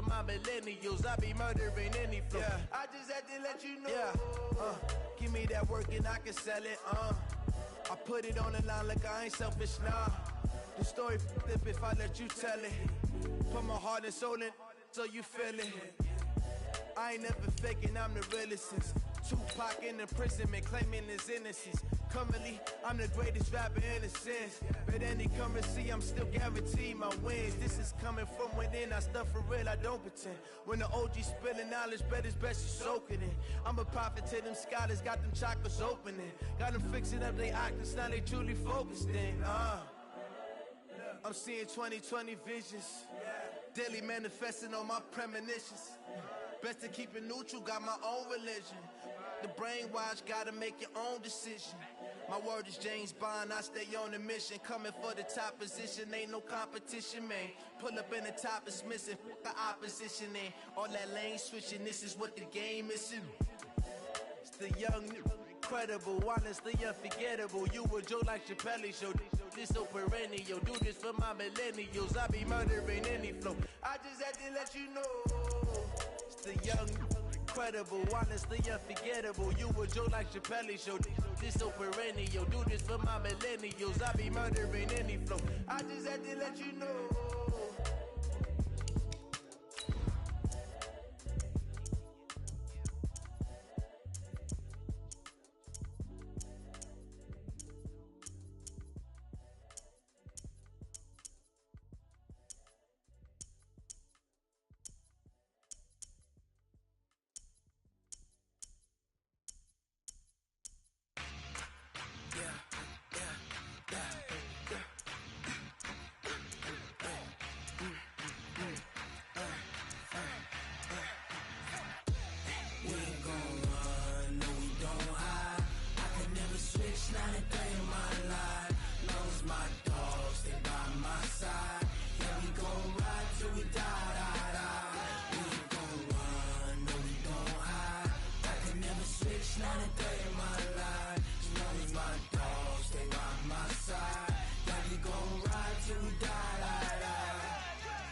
for my millennials. I be murdering any flow. Yeah. I just had to let you know. Yeah. Give me that work and I can sell it. I put it on the line like I ain't selfish, nah. The story flip if I let you tell it. Put my heart and soul in so you feel it. I ain't never faking, I'm the realest since Tupac in imprisonment, claiming his innocence. Currently, I'm the greatest rapper in a sense. But any currency, I'm still guaranteed my wins. This is coming from within, I stuff for real, I don't pretend. When the OG spilling knowledge, bet it's best you soak it in. I'm a prophet to them scholars, got them chakras opening. Got them fixing up they octaves, now they truly focused in. I'm seeing 2020 visions. Daily manifesting on my premonitions. Best to keep it neutral, got my own religion. The brainwash, gotta make your own decision. My word is James Bond, I stay on a mission. Coming for the top position, ain't no competition, man. Pull up in the top, it's missing, the opposition ain't. All that lane switching, this is what the game is. It's the young, incredible, honestly unforgettable. You a Joe like Chappelle show. This so perennial, do this for my millennials. I be murdering any flow. I just had to let you know. It's the young, incredible, honestly unforgettable. You a Joe like Chappelle show. This so perennial, do this for my millennials. I be murdering any flow. I just had to let you know.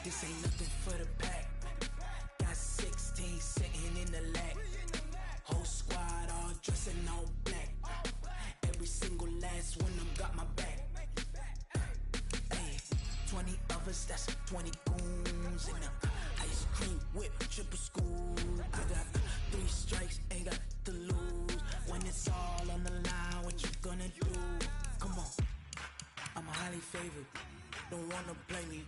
This ain't nothing for the pack. Got 16 sitting in the lag. Whole squad all dressing all black. Every single last one of them got my back. Hey, 20 of us, that's 20 goons in the ice cream whip, triple scoop. I got 3 strikes, ain't got to lose. When it's all on the line, what you gonna do? Come on, I'm highly favored. Don't wanna play me,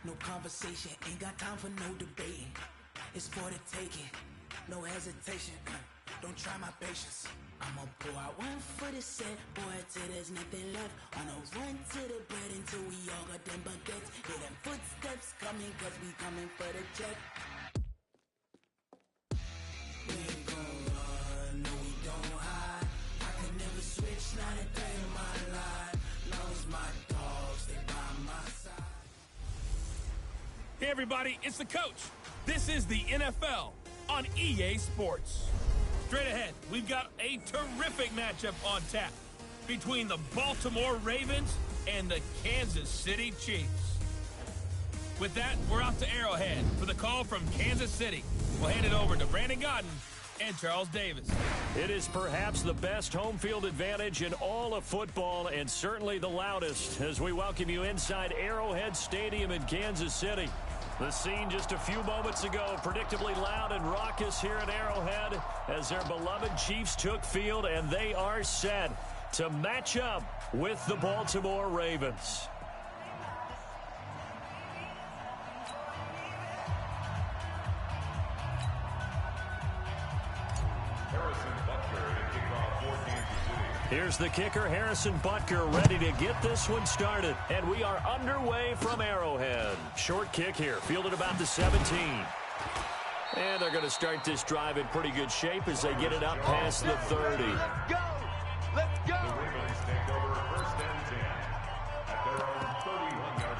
no conversation, ain't got time for no debating. It's for the taking, no hesitation. Don't try my patience. I'ma pour out one for the set, boy, till there's nothing left. On a run to the bread until we all got them baguettes. Hear them footsteps coming, cause we coming for the check. We ain't gon' run, no we don't hide. I can never switch, not a day in my life. Long as my dogs stay by my side. Hey everybody, it's the coach. This is the NFL on EA Sports. Straight ahead, we've got a terrific matchup on tap between the Baltimore Ravens and the Kansas City Chiefs. With that, we're out to Arrowhead for the call from Kansas City. We'll hand it over to Brandon Godden and Charles Davis. It is perhaps the best home field advantage in all of football, and certainly the loudest, as we welcome you inside Arrowhead Stadium in Kansas City. The scene just a few moments ago, predictably loud and raucous here at Arrowhead as their beloved Chiefs took field, and they are set to match up with the Baltimore Ravens. Here's the kicker, Harrison Butker, ready to get this one started. And we are underway from Arrowhead. Short kick here, fielded about the 17. And they're going to start this drive in pretty good shape as they get it up past the 30. Let's go! Let's go! The Ravens take over first and 10 at their own 31-yard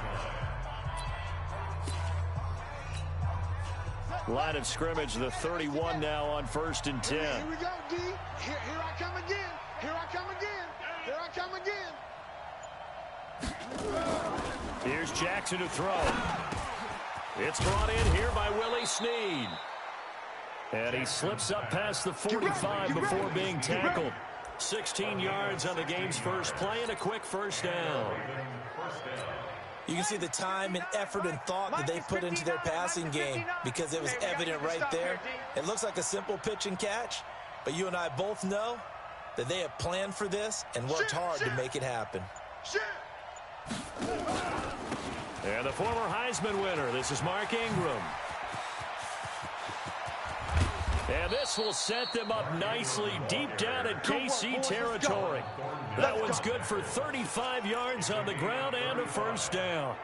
line. Line of scrimmage, the 31 now on first and 10. Here we go, D. Here I come again. Here I come again. Here I come again. Here's Jackson to throw. It's brought in here by Willie Snead. And he slips up past the 45 before being tackled. 16 yards on the game's first play and a quick first down. You can see the time and effort and thought that they put into their passing game because it was evident right there. It looks like a simple pitch and catch, but you and I both know that they have planned for this and worked hard to make it happen. And the former Heisman winner, this is Mark Ingram. And this will set them up nicely deep down in KC territory. That one's good for 35 yards on the ground and a first down.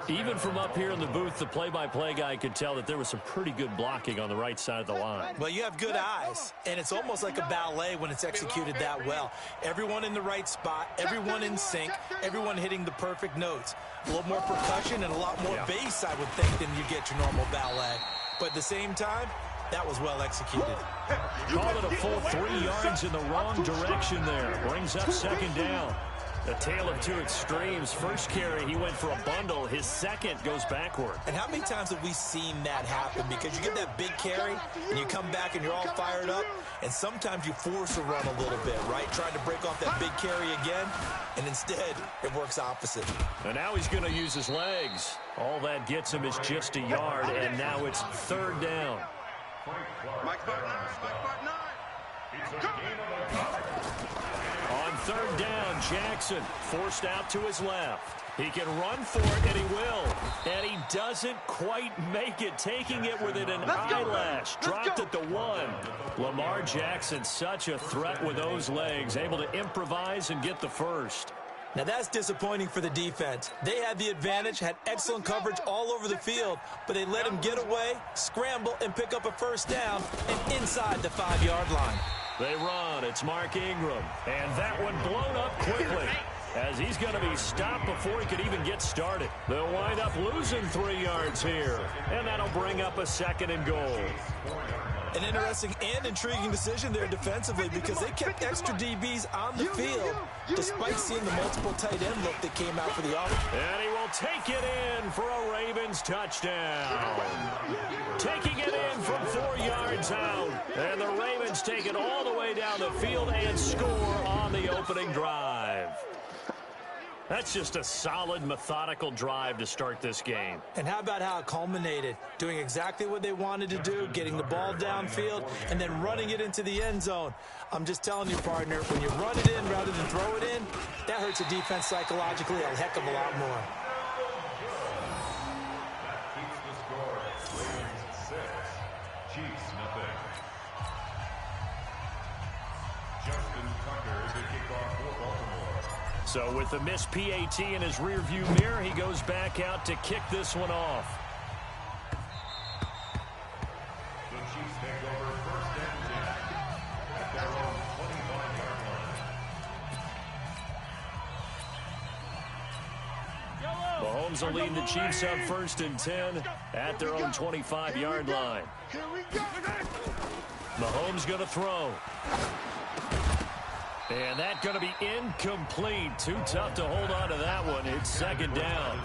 Even from up here in the booth, the play-by-play guy could tell that there was some pretty good blocking on the right side of the line. Well, you have good eyes, and it's almost like a ballet when it's executed that well. Everyone in the right spot, everyone in sync, everyone hitting the perfect notes. A little more percussion and a lot more bass, I would think, than you get your normal ballet. But at the same time, that was well executed. Call it a full 3 yards in the wrong direction there. Brings up second down. A tale of two extremes. First carry, he went for a bundle. His second goes backward. And how many times have we seen that happen? Because you get that big carry, and you come back and you're all fired up, and sometimes you force a run a little bit, right? Trying to break off that big carry again, and instead it works opposite. And now he's going to use his legs. All that gets him is just a yard, and now it's third down. On third down, Jackson forced out to his left. He can run for it, and he will. And he doesn't quite make it, taking it within an eyelash. Dropped at the 1. Lamar Jackson, such a threat with those legs, able to improvise and get the first. Now that's disappointing for the defense. They had the advantage, had excellent coverage all over the field, but they let him get away, scramble, and pick up a first down and inside the 5-yard line. They run. It's Mark Ingram. And that one blown up quickly as he's going to be stopped before he could even get started. They'll wind up losing 3 yards here, and that'll bring up a second and goal. An interesting and intriguing decision there defensively because they kept extra DBs on the field despite seeing the multiple tight end look that came out for the offense. And he will take it in for a Ravens touchdown. Taking it in from 4 yards out. And the Ravens take it all the way down the field and score on the opening drive. That's just a solid, methodical drive to start this game. And how about how it culminated? Doing exactly what they wanted to do, getting the ball downfield, and then running it into the end zone. I'm just telling you, partner, when you run it in rather than throw it in, that hurts a defense psychologically a heck of a lot more. Keeps the score. Ravens 6, Chiefs nothing. Justin Tucker is the kickoff for Baltimore. So with the missed PAT in his rearview mirror, he goes back out to kick this one off. The Chiefs take over first and 10 at their own 25-yard line. Mahomes will lead the Chiefs up first and 10 at their own 25-yard line. Mahomes going to throw. And that's going to be incomplete. Too tough to hold on to that one. It's second down.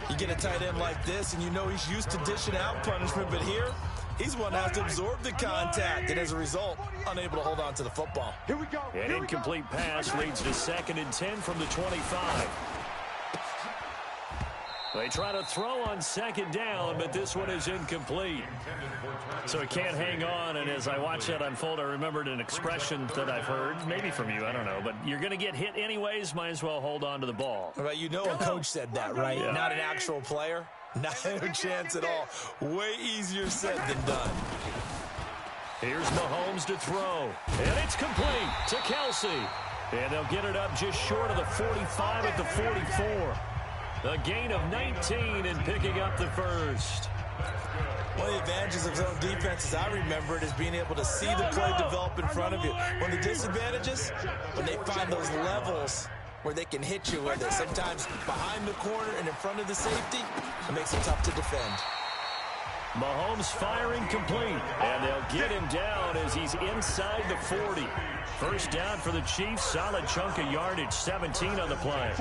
You get a tight end like this, and you know he's used to dishing out punishment, but here, he's one that has to absorb the contact, and as a result, unable to hold on to the football. An incomplete pass leads to second and 10 from the 25. They try to throw on second down, but this one is incomplete. So he can't hang on, and as I watch that unfold, I remembered an expression that I've heard, maybe from you, I don't know, but you're going to get hit anyways, might as well hold on to the ball. Right, you know a coach said that, right? Yeah. Not an actual player. Not a chance at all. Way easier said than done. Here's Mahomes to throw, and it's complete to Kelsey. And they'll get it up just short of the 45 at the 44. A gain of 19 and picking up the first. One of the advantages of zone defense, as I remember it, is being able to see the play develop in front of you. One of the disadvantages, when they find those levels where they can hit you with it. Sometimes behind the corner and in front of the safety, it makes it tough to defend. Mahomes firing complete, and they'll get him down as he's inside the 40. First down for the Chiefs, solid chunk of yardage, 17 on the play.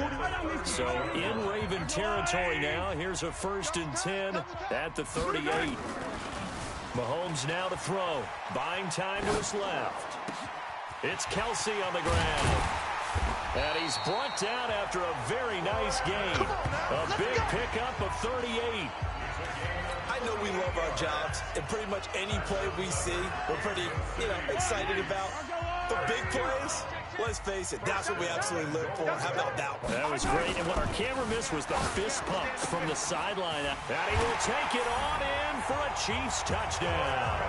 So in Raven territory now, here's a first and 10 at the 38. Mahomes now to throw. Buying time to his left. It's Kelsey on the ground. And he's brought down after a very nice game. A big pickup of 38. I know we love our jobs, and pretty much any play we see, we're pretty, excited about. The big plays, let's face it, that's what we absolutely live for. How about that one? That was great, and what our camera missed was the fist pumps from the sideline. And he will take it on in for a Chiefs touchdown.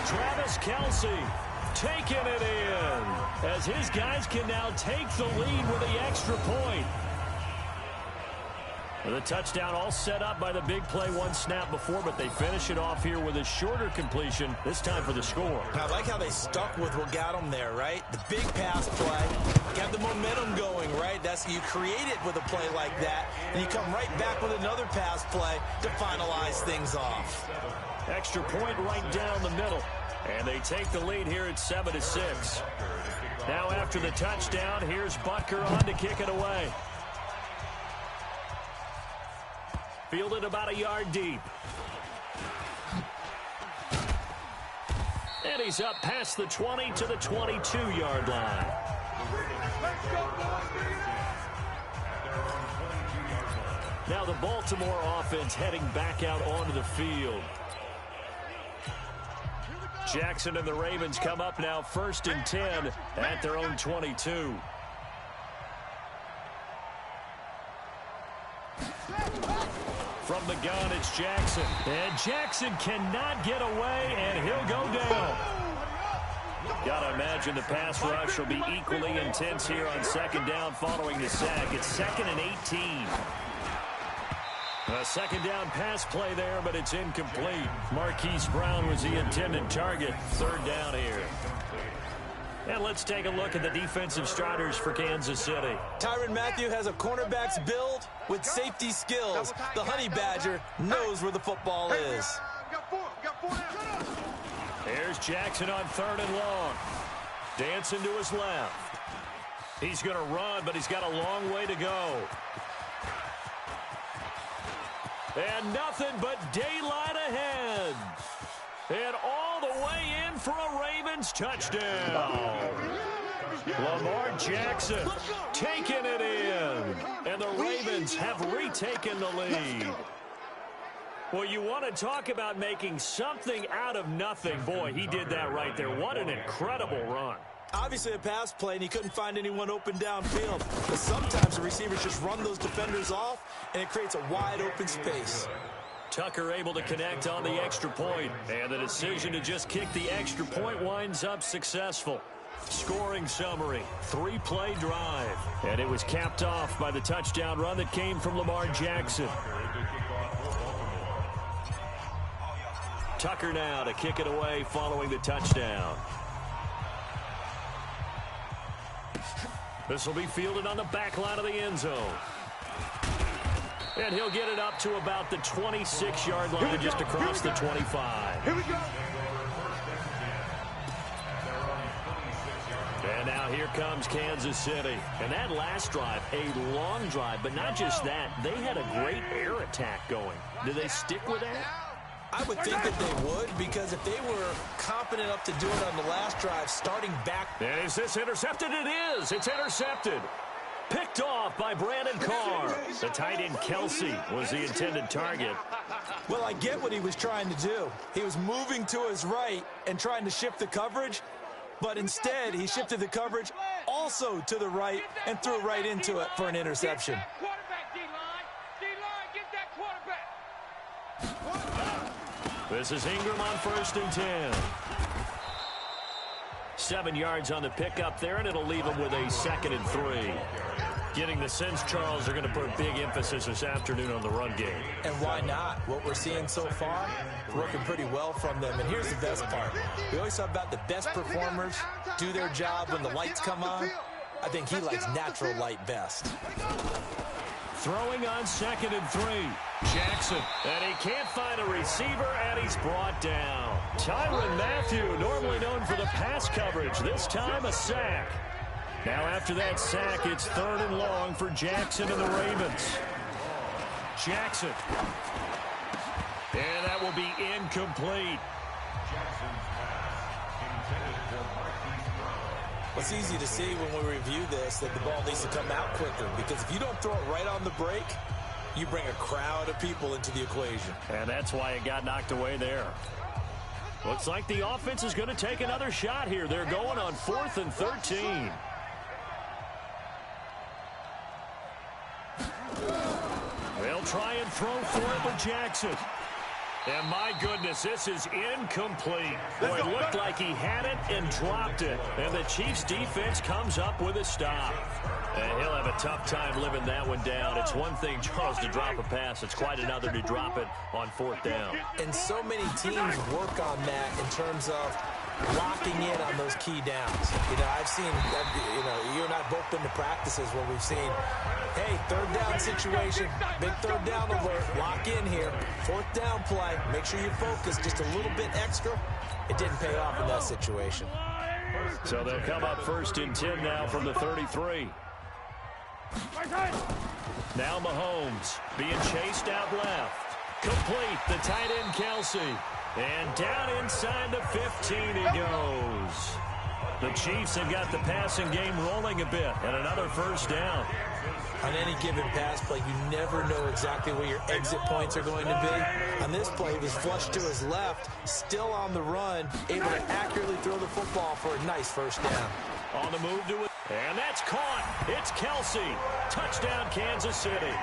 Travis Kelsey taking it in as his guys can now take the lead with the extra point. The touchdown all set up by the big play one snap before, but they finish it off here with a shorter completion, this time for the score. I like how they stuck with what got them there, right? The big pass play, got the momentum going, right? You create it with a play like that, and you come right back with another pass play to finalize things off. Extra point right down the middle, and they take the lead here at 7-6. Now after the touchdown, here's Butker on to kick it away. Fielded about a yard deep. And he's up past the 20 to the 22-yard line. Now the Baltimore offense heading back out onto the field. Jackson and the Ravens come up now 1st and 10 at their own 22. From the gun, it's Jackson. And Jackson cannot get away, and he'll go down. Gotta imagine the pass rush will be equally intense here on 2nd down following the sack. It's 2nd and 18. A 2nd down pass play there, but it's incomplete. Marquise Brown was the intended target. 3rd down here. And let's take a look at the defensive starters for Kansas City. Tyrann Mathieu has a cornerback's build with safety skills. The Honey Badger knows where the football is. Here's Jackson on 3rd and long. Dancing to his left. He's going to run, but he's got a long way to go. And nothing but daylight ahead. And all the way in for a Ravens touchdown. Lamar Jackson taking it in. And the Ravens have retaken the lead. Well, you want to talk about making something out of nothing. Boy, he did that right there. What an incredible run. Obviously a pass play, and he couldn't find anyone open downfield. But sometimes the receivers just run those defenders off, and it creates a wide open space. Tucker able to connect on the extra point. And the decision to just kick the extra point winds up successful. Scoring summary, 3-play drive. And it was capped off by the touchdown run that came from Lamar Jackson. Tucker now to kick it away following the touchdown. This will be fielded on the back line of the end zone. And he'll get it up to about the 26-yard line, just across the 25. Here we go. And now here comes Kansas City. And that last drive, a long drive, but not just that. They had a great air attack going. Do they stick with that? I would think that they would, because if they were confident enough to do it on the last drive, starting back. And is this intercepted? It is. It's intercepted. Picked off by Brandon Carr. The tight end Kelsey was the intended target. Well, I get what he was trying to do. He was moving to his right and trying to shift the coverage, but instead he shifted the coverage also to the right and threw right into it for an interception. This is Ingram on 1st and 10. 7 yards on the pickup there, and it'll leave him with a 2nd and 3. Getting the sense, Charles, are going to put a big emphasis this afternoon on the run game. And why not? What we're seeing so far, working pretty well from them. And here's the best part. We always talk about the best performers do their job when the lights come on. I think he likes natural light best. Throwing on 2nd and 3. Jackson. And he can't find a receiver, and he's brought down. Tyrann Mathieu, normally known for the pass coverage. This time a sack. Now after that sack, it's 3rd and long for Jackson and the Ravens. Jackson. And that will be incomplete. It's easy to see when we review this that the ball needs to come out quicker, because if you don't throw it right on the break, you bring a crowd of people into the equation. And that's why it got knocked away there. Looks like the offense is going to take another shot here. They're going on 4th and 13. They'll try and throw for it with Jackson. And my goodness, this is incomplete. Boy, it looked like he had it and dropped it. And the Chiefs defense comes up with a stop. And he'll have a tough time living that one down. It's one thing, Charles, to drop a pass. It's quite another to drop it on 4th down. And so many teams work on that in terms of locking in on those key downs. You know, I've seen, you and I have both been to practices where we've seen, hey, 3rd down situation, big 3rd down alert, lock in here, 4th down play, make sure you focus just a little bit extra. It didn't pay off in that situation. So they'll come up 1st and 10 now from the 33. Now Mahomes being chased out left. Complete, the tight end Kelsey. And down inside the 15 he goes. The Chiefs have got the passing game rolling a bit, and another 1st down. On any given pass play, you never know exactly where your exit points are going to be. On this play, he was flushed to his left, still on the run, able to accurately throw the football for a nice 1st down. On the move to it, and that's caught. It's Kelsey. Touchdown, Kansas City.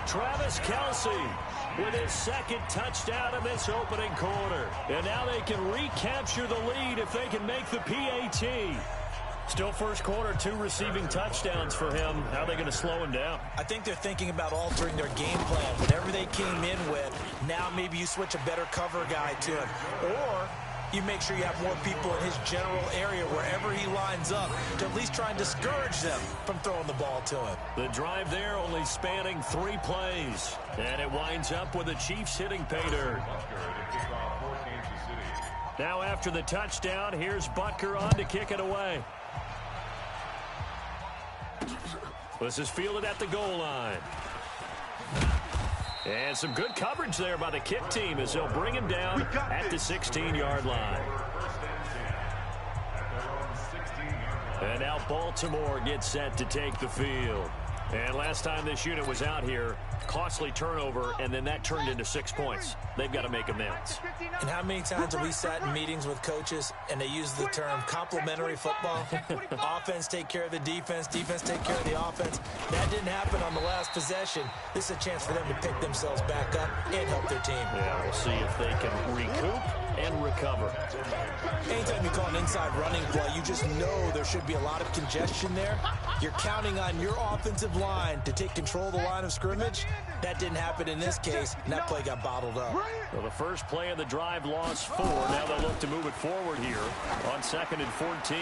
Travis Kelsey with his 2nd touchdown in this opening quarter. And now they can recapture the lead if they can make the PAT. Still first quarter, 2 receiving touchdowns for him. How are they going to slow him down? I think they're thinking about altering their game plan. Whatever they came in with, now maybe you switch a better cover guy to him. Or you make sure you have more people in his general area wherever he lines up to at least try and discourage them from throwing the ball to him. The drive there only spanning 3 plays. And it winds up with the Chiefs hitting pay dirt. Now after the touchdown, here's Butker on to kick it away. This is fielded at the goal line. And some good coverage there by the kick team as they'll bring him down at the 16-yard line. And now Baltimore gets set to take the field. And last time this unit was out here, costly turnover, and then that turned into 6 points. They've got to make amends. And how many times have we sat in meetings with coaches and they use the term complementary football? Offense take care of the defense, defense take care of the offense. That didn't happen on the last possession. This is a chance for them to pick themselves back up and help their team. Yeah, we'll see if they can recoup and recover. Anytime you call an inside running play, you just know there should be a lot of congestion there. You're counting on your offensive line to take control of the line of scrimmage. That didn't happen in this case, and that play got bottled up. Well, the first play of the drive lost 4. Now they'll look to move it forward here on 2nd and 14.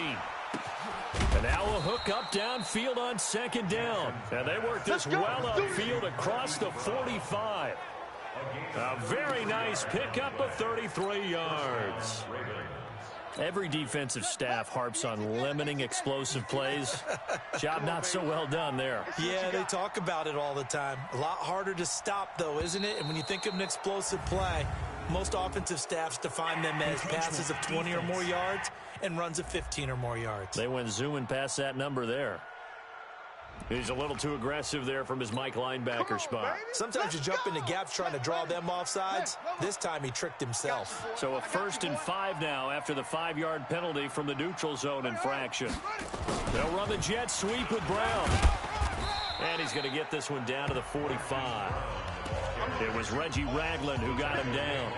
And now a hook up downfield on 2nd down. And they work this well upfield across the 45. A very nice pickup of 33 yards. Every defensive staff harps on limiting explosive plays. Job not so well done there. Yeah, they talk about it all the time. A lot harder to stop, though, isn't it? And when you think of an explosive play, most offensive staffs define them as passes of 20 or more yards and runs of 15 or more yards. They went zooming past that number there. He's a little too aggressive there from his Mike linebacker spot. Sometimes you jump into gaps trying to draw them off sides. This time he tricked himself. So a 1st and 5 now after the 5-yard penalty from the neutral zone infraction. They'll run the jet sweep with Brown. And he's going to get this one down to the 45. It was Reggie Ragland who got him down.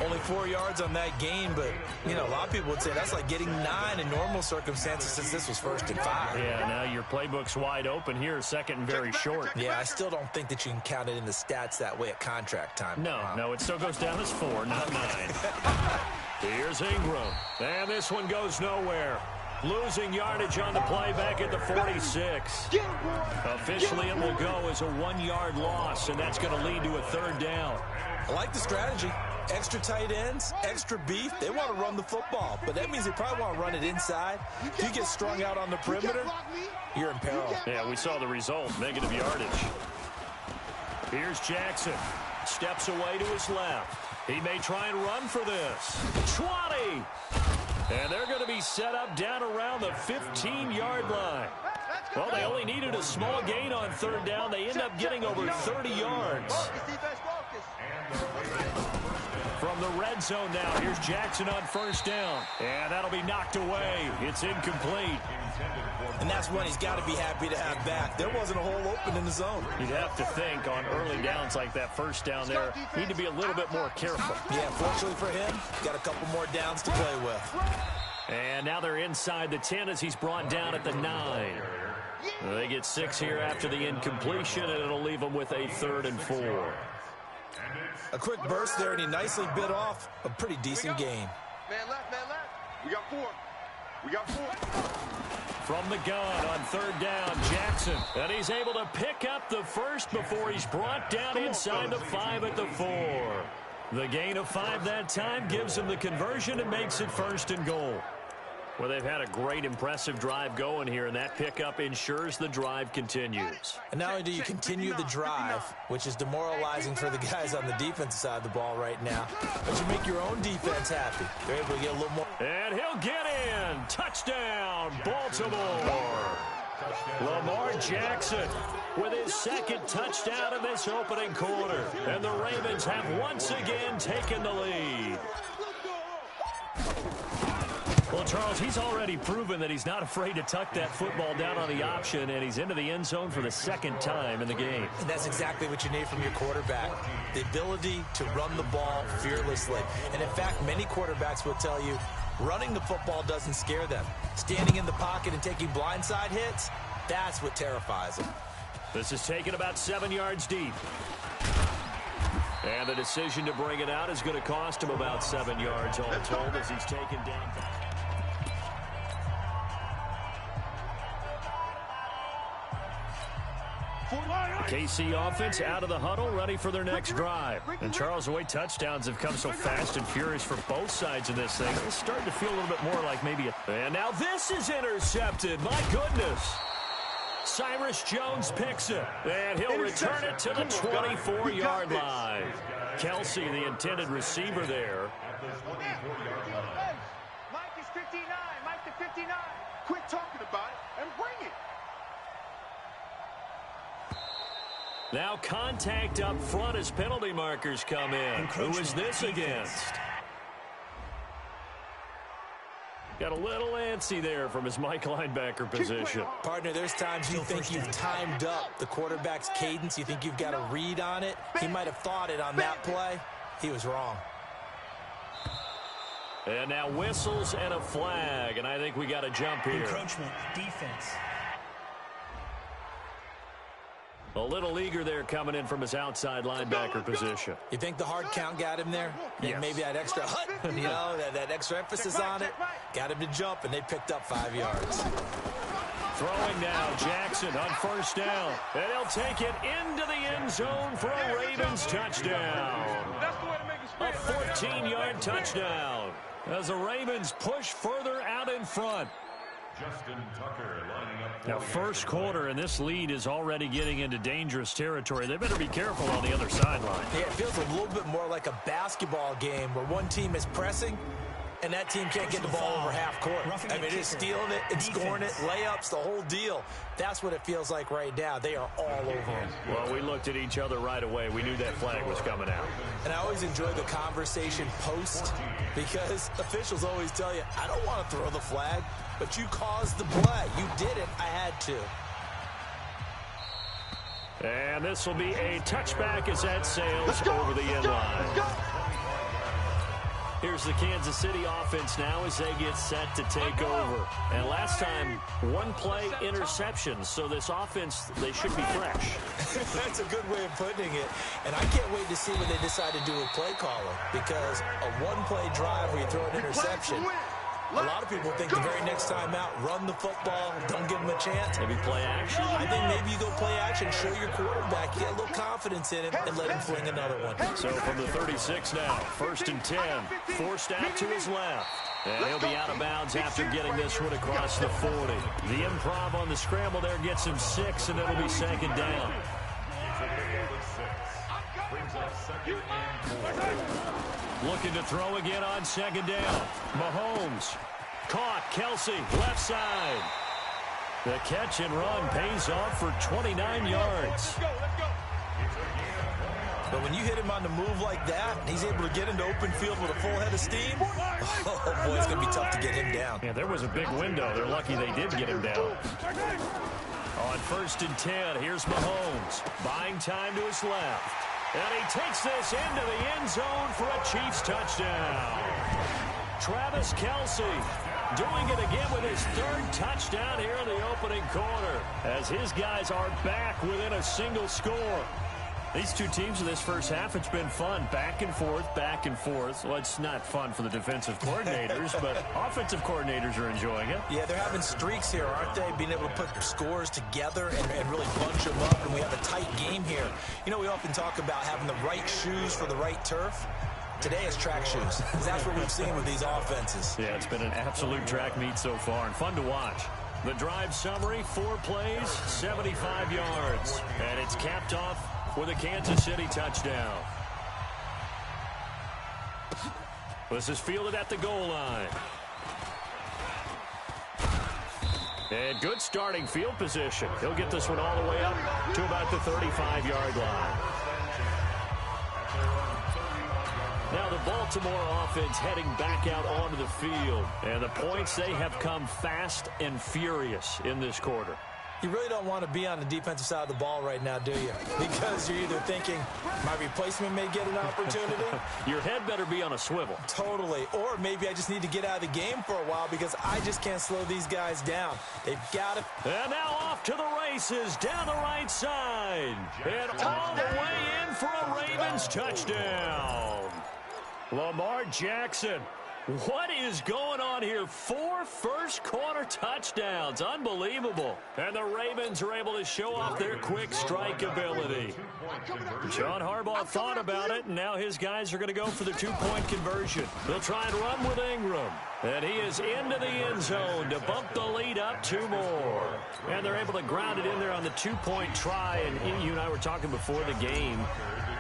Only 4 yards on that gain, but, you know, a lot of people would say that's like getting 9 in normal circumstances since this was 1st and 5. Yeah, now your playbook's wide open here, 2nd and very short. Yeah, I still don't think that you can count it in the stats that way at contract time. No, it still goes down as 4, not 9. Here's Ingram, and this one goes nowhere. Losing yardage on the play back at the 46. Officially, it will go as a 1-yard loss, and that's going to lead to a 3rd down. I like the strategy. Extra tight ends, extra beef. They want to run the football, but that means they probably want to run it inside. If you get strung out on the perimeter, you're in peril. Yeah, we saw the result, negative yardage. Here's Jackson. Steps away to his left. He may try and run for this. 20. And they're going to be set up down around the 15-yard line. Well, they only needed a small gain on third down. They end up getting over 30 yards. From the red zone now, here's Jackson on first down. And that'll be knocked away. It's incomplete. And that's one he's got to be happy to have back. There wasn't a hole open in the zone. You'd have to think on early downs like that first down there, need to be a little bit more careful. Yeah, fortunately for him, got a couple more downs to play with. And now they're inside the 10 as he's brought down at the 9. They get 6 here after the incompletion, and it'll leave them with a 3rd and 4. A quick burst there, and he nicely bit off a pretty decent gain. Man left, man left. We got 4. We got 4. From the gun on third down, Jackson. And he's able to pick up the first before he's brought down inside the 5 at the 4. The gain of 5 that time gives him the conversion and makes it 1st and goal. Well, they've had a great, impressive drive going here, and that pickup ensures the drive continues. And not only do you continue the drive, which is demoralizing for the guys on the defensive side of the ball right now, but you make your own defense happy. They're able to get a little more. And he'll get in. Touchdown, Baltimore. Lamar Jackson with his 2nd touchdown in this opening quarter. And the Ravens have once again taken the lead. Well, Charles, he's already proven that he's not afraid to tuck that football down on the option, and he's into the end zone for the 2nd time in the game. And that's exactly what you need from your quarterback, the ability to run the ball fearlessly. And, in fact, many quarterbacks will tell you running the football doesn't scare them. Standing in the pocket and taking blindside hits, that's what terrifies them. This is taken about 7 yards deep. And the decision to bring it out is going to cost him about 7 yards all told as he's taken down. KC offense out of the huddle, ready for their next drive. And Charles, the way touchdowns have come so fast and furious for both sides of this thing, it's starting to feel a little bit more like maybe a... And now this is intercepted. My goodness. Cyrus Jones picks it, and he'll return it to the 24-yard line. Kelsey, the intended receiver there. Mike is 59. Mike to 59. Quit talking about it and bring it. Now contact up front as penalty markers come in. Who is this against? Got a little antsy there from his Mike linebacker position. Partner, there's times you think you've timed up the quarterback's cadence. You think you've got a read on it. He might have thought it on that play. He was wrong. And now whistles and a flag, and I think we got to jump here. Encroachment, defense. A little eager there coming in from his outside linebacker position. You think the hard count got him there? Yes. Maybe that extra you know, that extra emphasis on it got him to jump, and they picked up 5 yards. Throwing now, Jackson on first down. And he'll take it into the end zone for a Ravens touchdown. A 14-yard touchdown as the Ravens push further out in front. Justin Tucker lining up. Now, first quarter, and this lead is already getting into dangerous territory. They better be careful on the other sideline. Yeah, it feels a little bit more like a basketball game where one team is pressing and that team can't get the ball over half court. I mean, it is stealing it, it's scoring it, layups, the whole deal. That's what it feels like right now. They are all over them. Well, we looked at each other right away. We knew that flag was coming out. And I always enjoy the conversation post because officials always tell you, I don't want to throw the flag, but you caused the play. You did it. I had to. And this will be a touchback as that sails over the end line. Here's the Kansas City offense now as they get set to take over. And last time, one play interception. So this offense, they should be fresh. That's a good way of putting it. And I can't wait to see what they decide to do with play calling. Because a one-play drive where you throw an interception, a lot of people think the very next time out, run the football, don't give them a chance. Maybe play action. I think maybe you go play action, show your quarterback, you get a little confidence in him, and let him fling another one. So from the 36 now, 1st and 10, forced out to his left. And he'll be out of bounds after getting this one across the 40. The improv on the scramble there gets him 6, and it'll be 2nd down. Looking to throw again on second down. Mahomes. Caught. Kelsey. Left side. The catch and run pays off for 29 yards. But when you hit him on the move like that, he's able to get into open field with a full head of steam. Oh, boy, it's going to be tough to get him down. Yeah, there was a big window. They're lucky they did get him down. On 1st and 10, here's Mahomes. Buying time to his left. And he takes this into the end zone for a Chiefs touchdown. Travis Kelsey doing it again with his 3rd touchdown here in the opening quarter, as his guys are back within a single score. These two teams in this first half, it's been fun. Back and forth, back and forth. Well, it's not fun for the defensive coordinators, but offensive coordinators are enjoying it. Yeah, they're having streaks here, aren't they? Being able to put scores together and really bunch them up, and we have a tight game here. You know, we often talk about having the right shoes for the right turf. Today it's track shoes. That's what we've seen with these offenses. Yeah, it's been an absolute track meet so far, and fun to watch. The drive summary, 4 plays, 75 yards. And it's capped off with a Kansas City touchdown. This is fielded at the goal line. And good starting field position. He'll get this one all the way up to about the 35-yard line. Now the Baltimore offense heading back out onto the field. And the points, they have come fast and furious in this quarter. You really don't want to be on the defensive side of the ball right now, do you? Because you're either thinking, my replacement may get an opportunity. Your head better be on a swivel. Totally. Or maybe I just need to get out of the game for a while because I just can't slow these guys down. They've got to. And now off to the races down the right side. And all the way in for a Ravens touchdown. Lamar Jackson. What is going on here? 4 first-quarter touchdowns. Unbelievable. And the Ravens are able to show off their quick strike ability. John Harbaugh thought about it, and now his guys are going to go for the 2-point conversion. They'll try and run with Ingram. And he is into the end zone to bump the lead up 2 more. And they're able to ground it in there on the 2-point try. And you and I were talking before the game.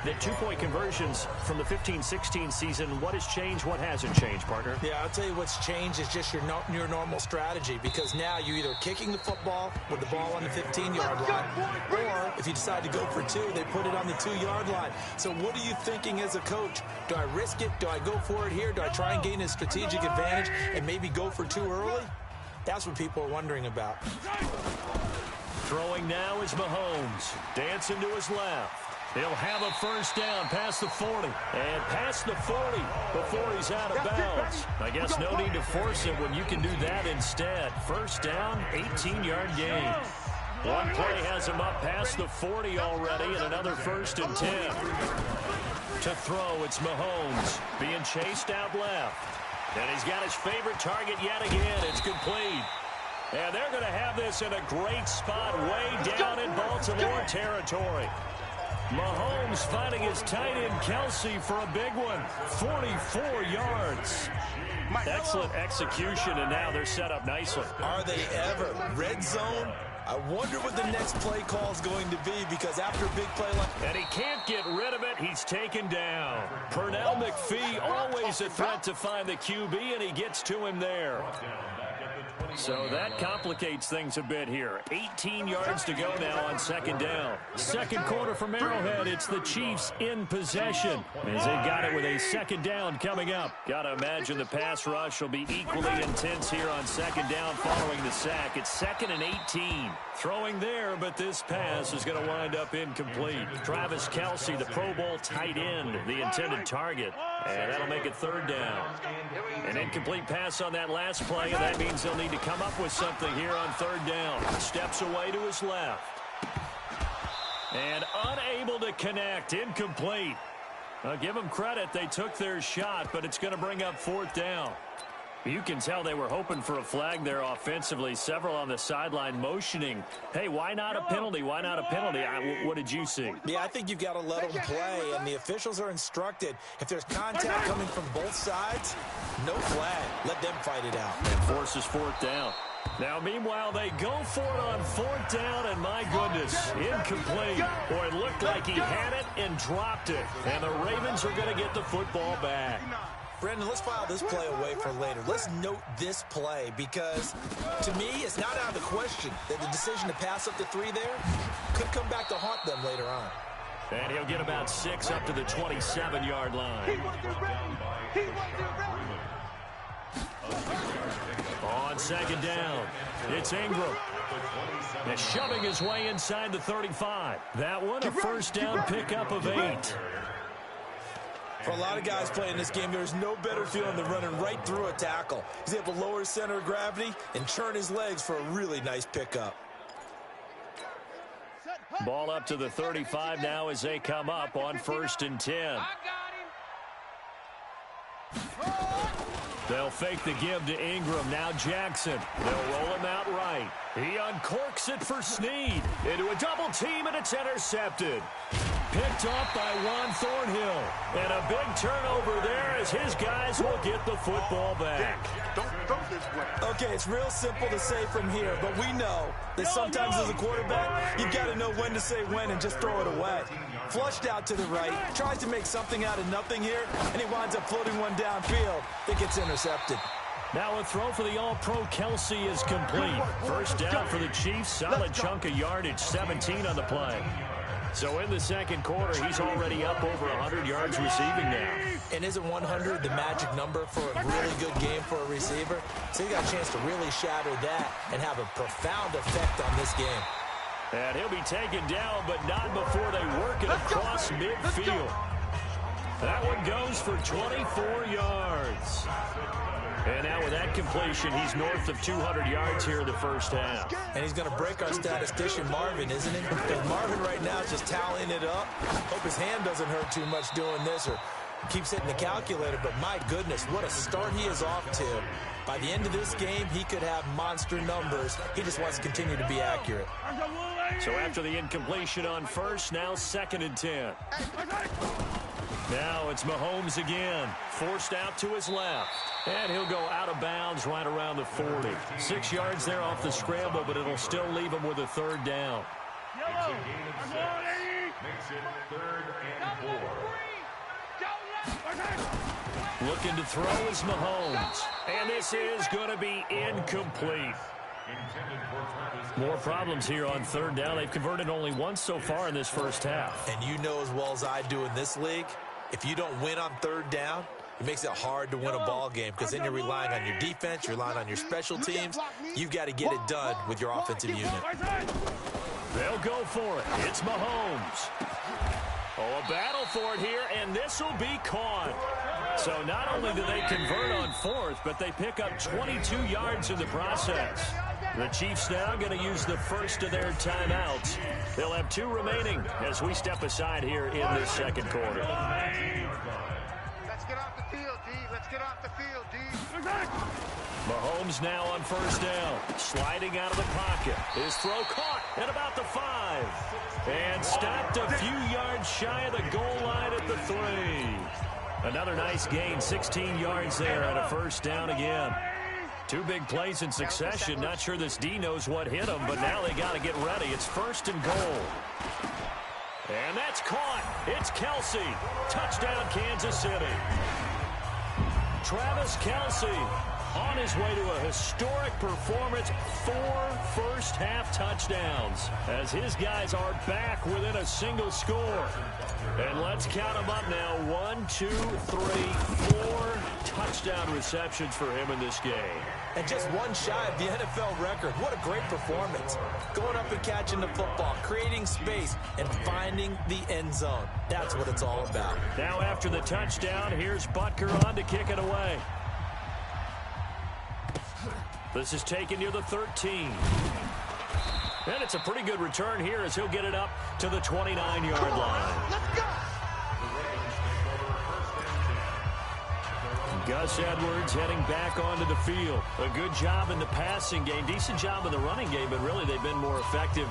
The 2-point conversions from the 15-16 season, what has changed, what hasn't changed, partner? Yeah, I'll tell you what's changed is just your normal strategy, because now you're either kicking the football with the ball on the 15-yard line, or if you decide to go for 2, they put it on the 2-yard line. So what are you thinking as a coach? Do I risk it? Do I go for it here? Do I try and gain a strategic advantage and maybe go for 2 early? That's what people are wondering about. Throwing now is Mahomes. Dancing to his left. He'll have a first down past the 40. And past the 40 before he's out of bounds. I guess no need to force it when you can do that instead. First down, 18-yard gain. One play has him up past the 40 already, and another 1st and 10. To throw, it's Mahomes being chased out left. And he's got his favorite target yet again. It's complete. And they're going to have this in a great spot way down in Baltimore territory. Mahomes finding his tight end Kelsey for a big one. 44 yards. Excellent execution, and now they're set up nicely. Are they ever? Red zone? I wonder what the next play call is going to be, because after a big play like... And he can't get rid of it. He's taken down. Pernell McPhee, always a threat to find the QB, and he gets to him there. So that complicates things a bit here. 18 yards to go now on second down. Second quarter from Arrowhead. It's the Chiefs in possession as they got it with a second down coming up. Got to imagine the pass rush will be equally intense here on second down following the sack. It's 2nd and 18. Throwing there, but this pass is going to wind up incomplete. Travis Kelsey, the Pro Bowl tight end, the intended target. And that'll make it 3rd down. An incomplete pass on that last play, and that means they'll need to come up with something here on 3rd down. Steps away to his left. And unable to connect. Incomplete. I'll give them credit. They took their shot, but it's going to bring up 4th down. You can tell they were hoping for a flag there offensively. Several on the sideline motioning. Hey, why not a penalty? Why not a penalty? What did you see? Yeah, I think you've got to let them play, and the officials are instructed. If there's contact coming from both sides, no flag. Let them fight it out. And forces 4th down. Now, meanwhile, they go for it on 4th down, and my goodness, incomplete. Boy, it looked like he had it and dropped it. And the Ravens are going to get the football back. Brandon, let's file this play away for later. Let's note this play because, to me, it's not out of the question that the decision to pass up the 3 there could come back to haunt them later on. And he'll get about 6 up to the 27-yard line. On 2nd down, it's Ingram. And shoving his way inside the 35. That one, a 1st down pickup of 8. For a lot of guys playing this game, there's no better feeling than running right through a tackle. He's able to lower his center of gravity and churn his legs for a really nice pickup. Ball up to the 35 now as they come up on 1st and 10. They'll fake the give to Ingram. Now Jackson. They'll roll him out right. He uncorks it for Snead. Into a double team, and it's intercepted. Picked off by Juan Thornhill. And a big turnover there as his guys will get the football back. Don't throw this way. Okay, it's real simple to say from here, but we know that sometimes as a quarterback, you've got to know when to say when and just throw it away. Flushed out to the right, tries to make something out of nothing here, and he winds up floating one downfield that gets intercepted. Now a throw for the All-Pro Kelsey is complete. 1st down for the Chiefs. Solid chunk of yardage, 17 on the play. So in the 2nd quarter, he's already up over 100 yards receiving now. And isn't 100 the magic number for a really good game for a receiver? So he got a chance to really shatter that and have a profound effect on this game. And he'll be taken down, but not before they work it across midfield. That one goes for 24 yards. And now with that completion, he's north of 200 yards here in the 1st half. And he's going to break our statistician, Marvin, isn't he? Because Marvin right now is just tallying it up. Hope his hand doesn't hurt too much doing this or keeps hitting the calculator. But my goodness, what a start he is off to. By the end of this game, he could have monster numbers. He just wants to continue to be accurate. So after the incompletion on 1st, now 2nd and 10. Now it's Mahomes again, forced out to his left. And he'll go out of bounds right around the 40. 6 yards there off the scramble, but it'll still leave him with a 3rd down. Makes it 3rd and 4. Looking to throw is Mahomes. And this is going to be incomplete. More problems here on 3rd down. They've converted only once so far in this 1st half. And you know as well as I do in this league, if you don't win on 3rd down, it makes it hard to win a ball game because then you're relying on your defense, you're relying on your special teams. You've got to get it done with your offensive unit. They'll go for it. It's Mahomes. Oh, a battle for it here, and this will be caught. So not only do they convert on 4th, but they pick up 22 yards in the process. The Chiefs now going to use the 1st of their timeouts. They'll have 2 remaining as we step aside here in this 2nd quarter. Let's get off the field, D. Let's get off the field, D. Mahomes now on 1st down. Sliding out of the pocket. His throw caught at about the 5. And stopped a few yards shy of the goal line at the 3. Another nice gain, 16 yards there and a 1st down again. 2 big plays in succession. Not sure this D knows what hit him, but now they got to get ready. It's 1st and goal. And that's caught. It's Kelsey. Touchdown, Kansas City. Travis Kelsey on his way to a historic performance. 4 first-half touchdowns as his guys are back within a single score. And let's count them up now. 1, 2, 3, 4 touchdown receptions for him in this game. And just one shy of the NFL record. What a great performance. Going up and catching the football, creating space, and finding the end zone. That's what it's all about. Now after the touchdown, here's Butker on to kick it away. This is taken near the 13. And it's a pretty good return here as he'll get it up to the 29-yard line. Let's go. Gus Edwards heading back onto the field. A good job in the passing game. Decent job in the running game, but really they've been more effective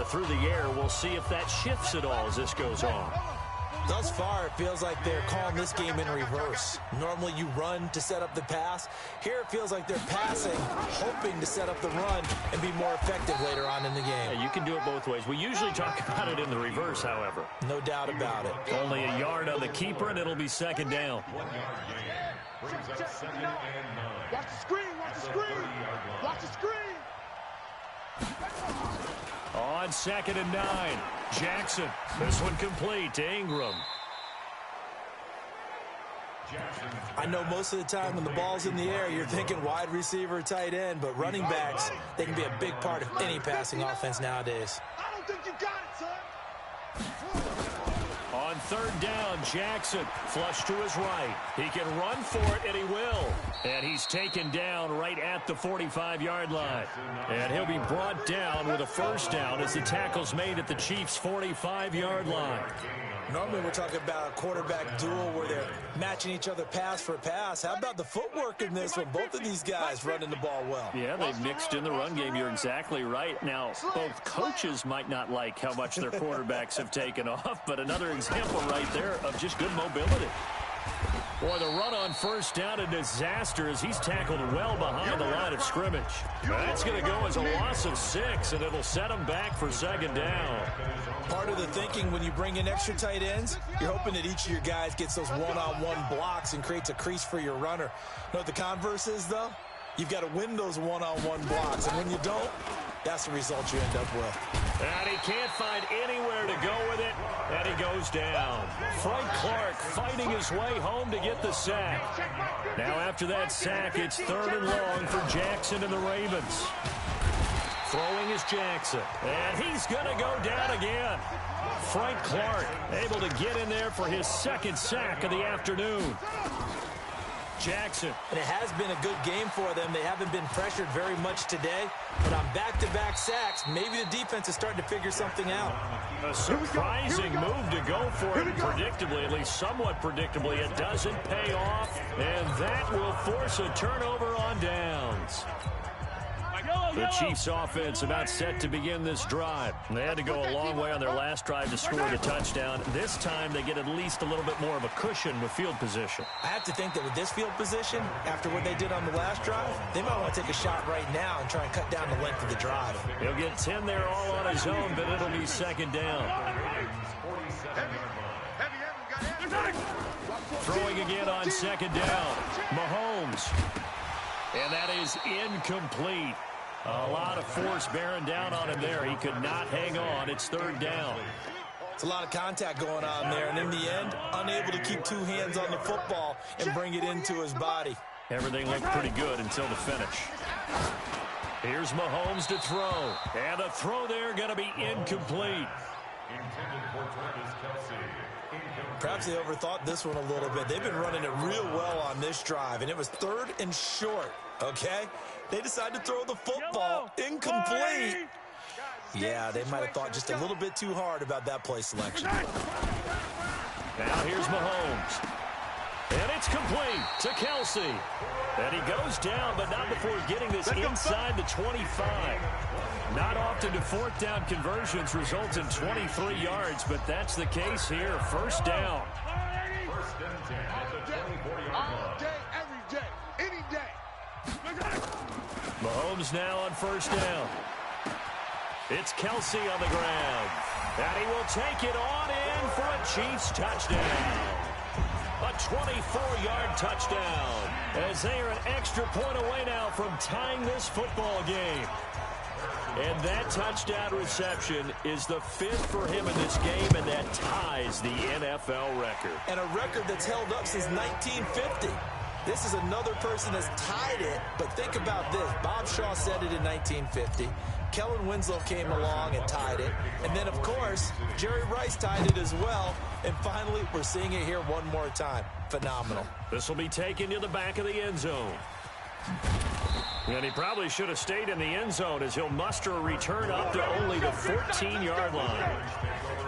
through the air. We'll see if that shifts at all as this goes on. Thus far, it feels like they're calling this game in reverse. Normally, you run to set up the pass. Here, it feels like they're passing, hoping to set up the run and be more effective later on in the game. Yeah, you can do it both ways. We usually talk about it in the reverse, however. No doubt about it. Only a yard on the keeper, and it'll be second down. 1 yard gain. Brings up 2nd and 9. Watch the screen, watch the screen. Watch the screen. On 2nd and 9, Jackson. This one complete to Ingram. I know most of the time when the ball's in the air, you're thinking wide receiver, tight end, but running backs, they can be a big part of any passing offense nowadays. I don't think you got it, son. On 3rd down, Jackson flush to his right. He can run for it, and he will. And he's taken down right at the 45-yard line. And he'll be brought down with a 1st down as the tackle's made at the Chiefs' 45-yard line. Normally we're talking about a quarterback duel where they're matching each other pass for pass. How about the footwork in this one? Both of these guys running the ball well. Yeah, they've mixed in the run game. You're exactly right. Now, both coaches might not like how much their quarterbacks have taken off, but another example right there of just good mobility. Boy, the run on 1st down, a disaster as he's tackled well behind the line of scrimmage. That's going to go as a loss of 6, and it'll set him back for 2nd down. Part of the thinking when you bring in extra tight ends, you're hoping that each of your guys gets those one-on-one blocks and creates a crease for your runner. You know what the converse is, though? You've got to win those one-on-one blocks, and when you don't, that's the result you end up with. And he can't find anywhere to go with it, and he goes down. Frank Clark fighting his way home to get the sack. Now after that sack, it's 3rd and long for Jackson and the Ravens. Throwing is Jackson, and he's going to go down again. Frank Clark able to get in there for his 2nd sack of the afternoon. Jackson. And it has been a good game for them. They haven't been pressured very much today, but on back-to-back sacks, maybe the defense is starting to figure something out. A surprising move to go for it predictably, at least somewhat predictably. It doesn't pay off, and that will force a turnover on downs. The Chiefs offense about set to begin this drive. They had to go a long way on their last drive to score the touchdown. This time they get at least a little bit more of a cushion with field position. I have to think that with this field position, after what they did on the last drive, they might want to take a shot right now and try and cut down the length of the drive. He'll get 10 there all on his own, but it'll be 2nd down. Throwing again on 2nd down. Mahomes. And that is incomplete. A lot of force bearing down on him there. He could not hang on. It's 3rd down. It's a lot of contact going on there, and in the end, unable to keep 2 hands on the football and bring it into his body. Everything looked pretty good until the finish. Here's Mahomes to throw. And the throw there going to be incomplete. Perhaps they overthought this one a little bit. They've been running it real well on this drive, and it was 3rd and short, okay? They decided to throw the football incomplete. Yeah, they might have thought just a little bit too hard about that play selection. Now here's Mahomes. And it's complete to Kelsey. And he goes down, but not before getting this inside the 25. Not often do 4th down conversions result in 23 yards, but that's the case here. 1st down. 1st and 10 at the 24-yard line. All day, every day, any day. Mahomes now on 1st down. It's Kelsey on the ground. And he will take it on in for a Chiefs touchdown. A 24-yard touchdown. As they are an extra point away now from tying this football game. And that touchdown reception is the 5th for him in this game, and that ties the NFL record. And a record that's held up since 1950. This is another person that's tied it, but think about this. Bob Shaw said it in 1950. Kellen Winslow came along and tied it. And then, of course, Jerry Rice tied it as well. And finally, we're seeing it here one more time. Phenomenal. This will be taken to the back of the end zone. And he probably should have stayed in the end zone as he'll muster a return up to only the 14-yard line.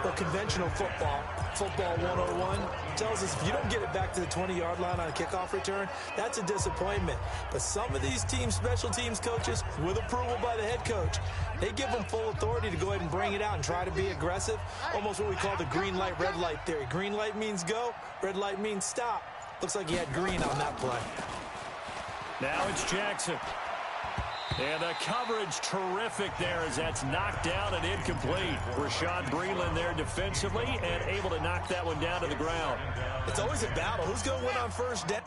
Well, conventional football 101, tells us if you don't get it back to the 20-yard line on a kickoff return, that's a disappointment. But some of these special teams coaches, with approval by the head coach, they give them full authority to go ahead and bring it out and try to be aggressive, almost what we call the green light, red light theory. Green light means go, red light means stop. Looks like he had green on that play. Now it's Jackson. And the coverage terrific there as that's knocked down and incomplete. Rashad Breeland there defensively and able to knock that one down to the ground. It's always a battle. Who's going to win on first down?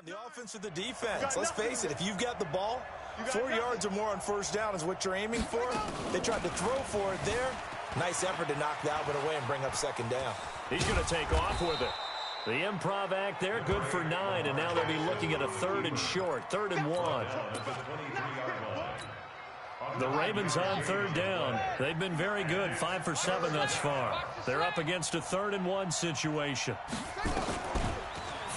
The offense or the defense. Let's face it, if you've got the ball, 4 yards or more on first down is what you're aiming for. They tried to throw for it there. Nice effort to knock that one away and bring up second down. He's going to take off with it. The improv act there, good for 9, and now they'll be looking at a 3rd and short, 3rd and 1. The Ravens on 3rd down. They've been very good, 5 for 7 thus far. They're up against a 3rd and 1 situation.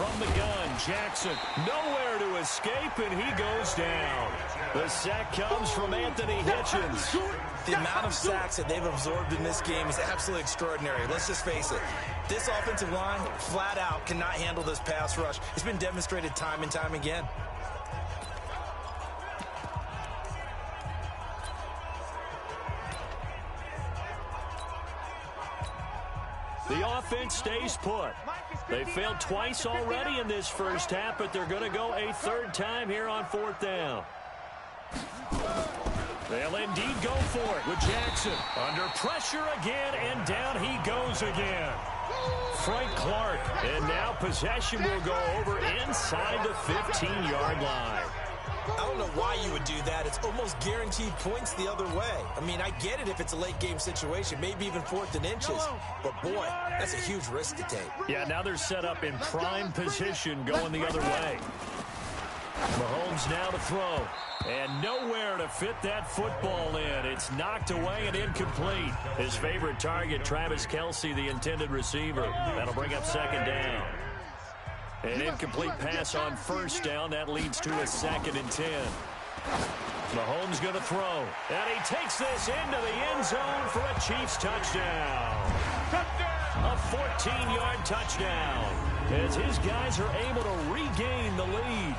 from the gun. Jackson nowhere to escape, and he goes down. The sack comes from Anthony Hitchens. The amount of sacks that they've absorbed in this game is absolutely extraordinary. Let's just face it. This offensive line, flat out, cannot handle this pass rush. It's been demonstrated time and time again. The offense stays put. They failed twice already in this first half, but they're going to go a third time here on fourth down. They'll indeed go for it with Jackson. Under pressure again, and down he goes again. Frank Clark, and now possession will go over inside the 15-yard line. I don't know why you would do that. It's almost guaranteed points the other way. I mean, I get it if it's a late-game situation, maybe even 4th and inches. But, boy, that's a huge risk to take. Yeah, now they're set up in prime position going the other way. Mahomes now to throw. And nowhere to fit that football in. It's knocked away and incomplete. His favorite target, Travis Kelce, the intended receiver. That'll bring up second down. An incomplete pass on first down. That leads to a 2nd and 10. Mahomes going to throw. And he takes this into the end zone for a Chiefs touchdown. A 14-yard touchdown. As his guys are able to regain the lead.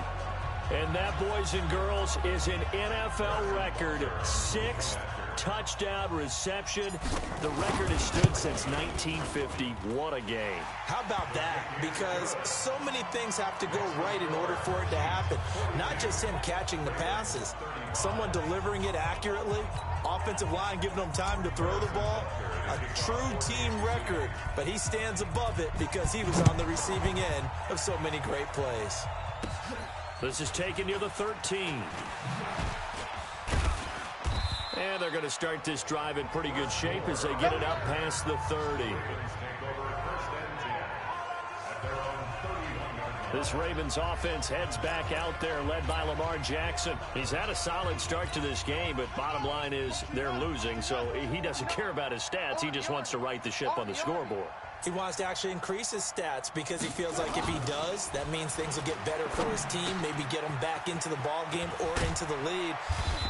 And that, boys and girls, is an NFL record 6th touchdown reception. The record has stood since 1950. What a game. How about that? Because so many things have to go right in order for it to happen. Not just him catching the passes. Someone delivering it accurately. Offensive line giving them time to throw the ball. A true team record. But he stands above it because he was on the receiving end of so many great plays. This is taken near the 13. And they're going to start this drive in pretty good shape as they get it up past the 30. This Ravens offense heads back out there, led by Lamar Jackson. He's had a solid start to this game, but bottom line is they're losing, so he doesn't care about his stats. He just wants to right the ship on the scoreboard. He wants to actually increase his stats because he feels like if he does, that means things will get better for his team, maybe get him back into the ball game or into the lead.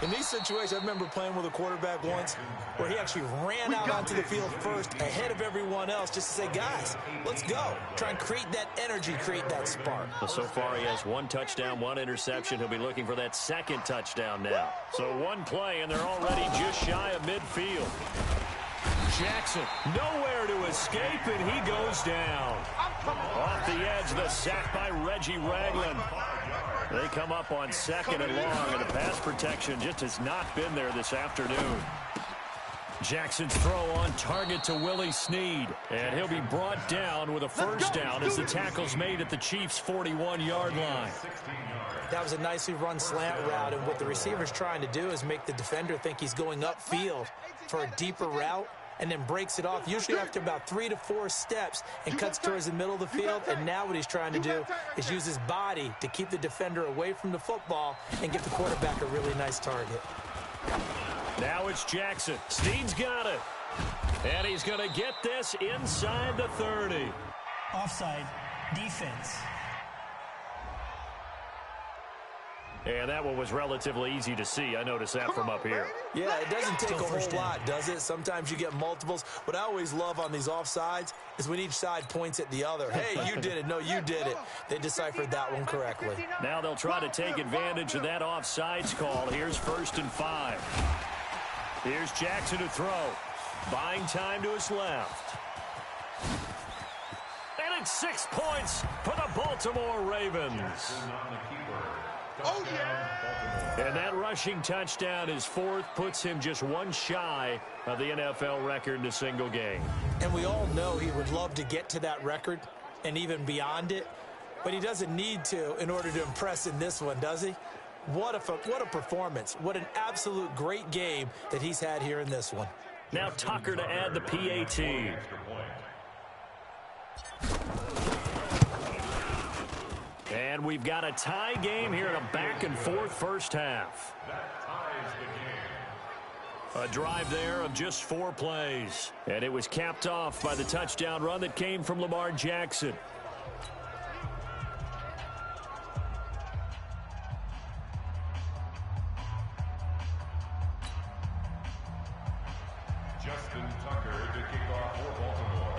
In these situations, I remember playing with a quarterback once where he actually ran out onto the field first ahead of everyone else just to say, guys, let's go. Try and create that energy, create that spark. Well, so far he has 1 touchdown, 1 interception. He'll be looking for that 2nd touchdown now. So 1 play, and they're already just shy of midfield. Jackson nowhere to escape, and he goes down. Off the edge, the sack by Reggie Ragland. They come up on 2nd and long, and the pass protection just has not been there this afternoon. Jackson's throw on target to Willie Snead, and he'll be brought down with a first down as the tackle's made at the Chiefs' 41-yard line. That was a nicely run slant route, and what the receiver's trying to do is make the defender think he's going upfield for a deeper route, and then breaks it off, usually after about 3 to 4 steps, and cuts towards the middle of the field. And now what he's trying to do is use his body to keep the defender away from the football and give the quarterback a really nice target. Now it's Jackson. Snead's got it. And he's going to get this inside the 30. Offside, defense. And that one was relatively easy to see. I noticed that from up here. Yeah, it doesn't take a whole lot, does it? Sometimes you get multiples. What I always love on these offsides is when each side points at the other. Hey, you did it. No, you did it. They deciphered that one correctly. Now they'll try to take advantage of that offsides call. Here's 1st and 5. Here's Jackson to throw. Buying time to his left. And it's 6 points for the Baltimore Ravens. Oh, yeah! And that rushing touchdown is 4th, puts him just 1 shy of the NFL record in a single game. And we all know he would love to get to that record and even beyond it, but he doesn't need to in order to impress in this one, does he? What a performance. What an absolute great game that he's had here in this one. Now Tucker to add the PAT. And we've got a tie game here in a back-and-forth first half. A drive there of just 4 plays. And it was capped off by the touchdown run that came from Lamar Jackson. Tucker to kick off for Baltimore.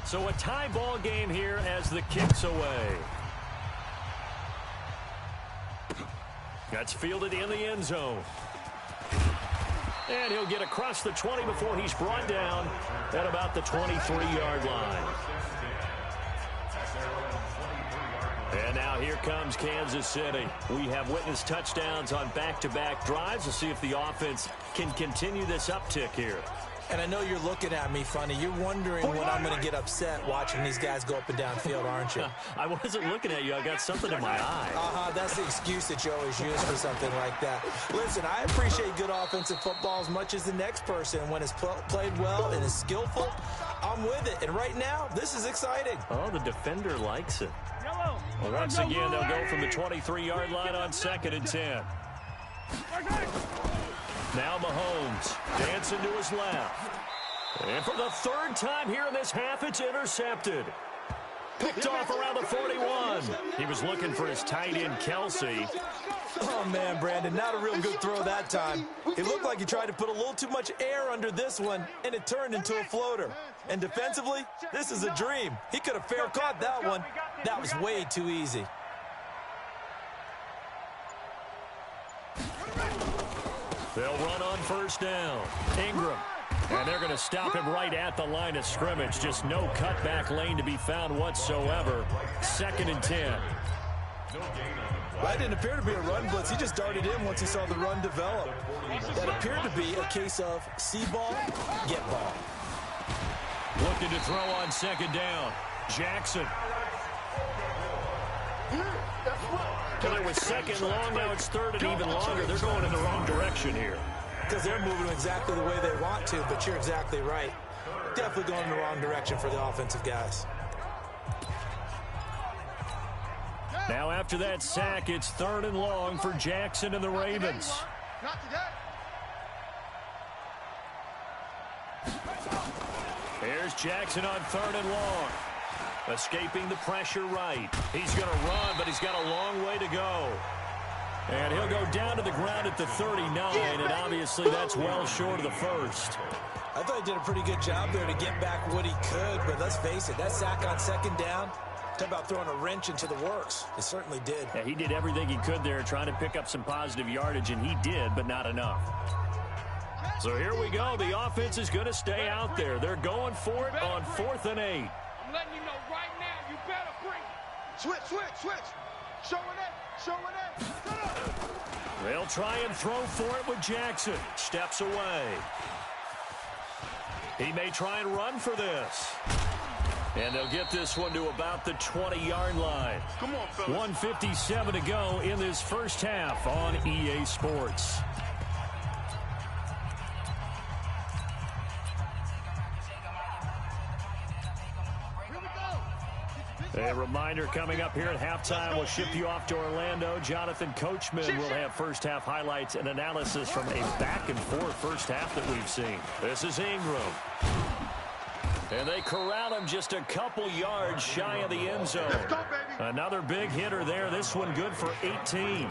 So a tie ball game here as the kick's away. That's fielded in the end zone. And he'll get across the 20 before he's brought down at about the 23-yard line. And now here comes Kansas City. We have witnessed touchdowns on back-to-back drives. We'll see if the offense can continue this uptick here. And I know you're looking at me funny. You're wondering when I'm going to get upset watching these guys go up and down field, aren't you? I wasn't looking at you. I got something in my eye. That's the excuse that you always use for something like that. Listen, I appreciate good offensive football as much as the next person. When it's played well and is skillful, I'm with it. And right now, this is exciting. Oh, the defender likes it. Well, once again, they'll go from the 23-yard line on 2nd and 10. Now Mahomes dancing to his left. And for the third time here in this half, it's intercepted. Picked off around the 41. He was looking for his tight end, Kelsey. Oh, man, Brandon, not a real good throw that time. It looked like he tried to put a little too much air under this one, and it turned into a floater. And defensively, this is a dream. He could have fair caught that one. That was way too easy. They'll run on first down. Ingram. And they're going to stop him right at the line of scrimmage. Just no cutback lane to be found whatsoever. 2nd and 10. That didn't appear to be a run blitz. He just darted in once he saw the run develop. That appeared to be a case of see ball, get ball. Looking to throw on 2nd down. Jackson. Well, it was 2nd long, now it's 3rd and even longer. They're going in the wrong direction here. Because they're moving exactly the way they want to, but you're exactly right. Definitely going in the wrong direction for the offensive guys. Now after that sack, it's 3rd and long for Jackson and the Ravens. Here's Jackson on 3rd and long. Escaping the pressure right. He's going to run, but he's got a long way to go. And he'll go down to the ground at the 39, and obviously that's well short of the first. I thought he did a pretty good job there to get back what he could, but let's face it, that sack on 2nd down, talk about throwing a wrench into the works. It certainly did. Yeah, he did everything he could there trying to pick up some positive yardage, and he did, but not enough. So here we go. The offense is going to stay out there. They're going for it on 4th and 8. I'm letting you know right now, you better bring it. Switch. Showing it. They'll try and throw for it with Jackson. Steps away. He may try and run for this. And they'll get this one to about the 20-yard line. Come on, fellas. 1:57 to go in this first half on EA Sports. A reminder coming up here at halftime. We'll ship you off to Orlando. Jonathan Coachman will have first-half highlights and analysis from a back-and-forth first half that we've seen. This is Ingram. And they corral him just a couple yards shy of the end zone. Another big hitter there. This one good for 18.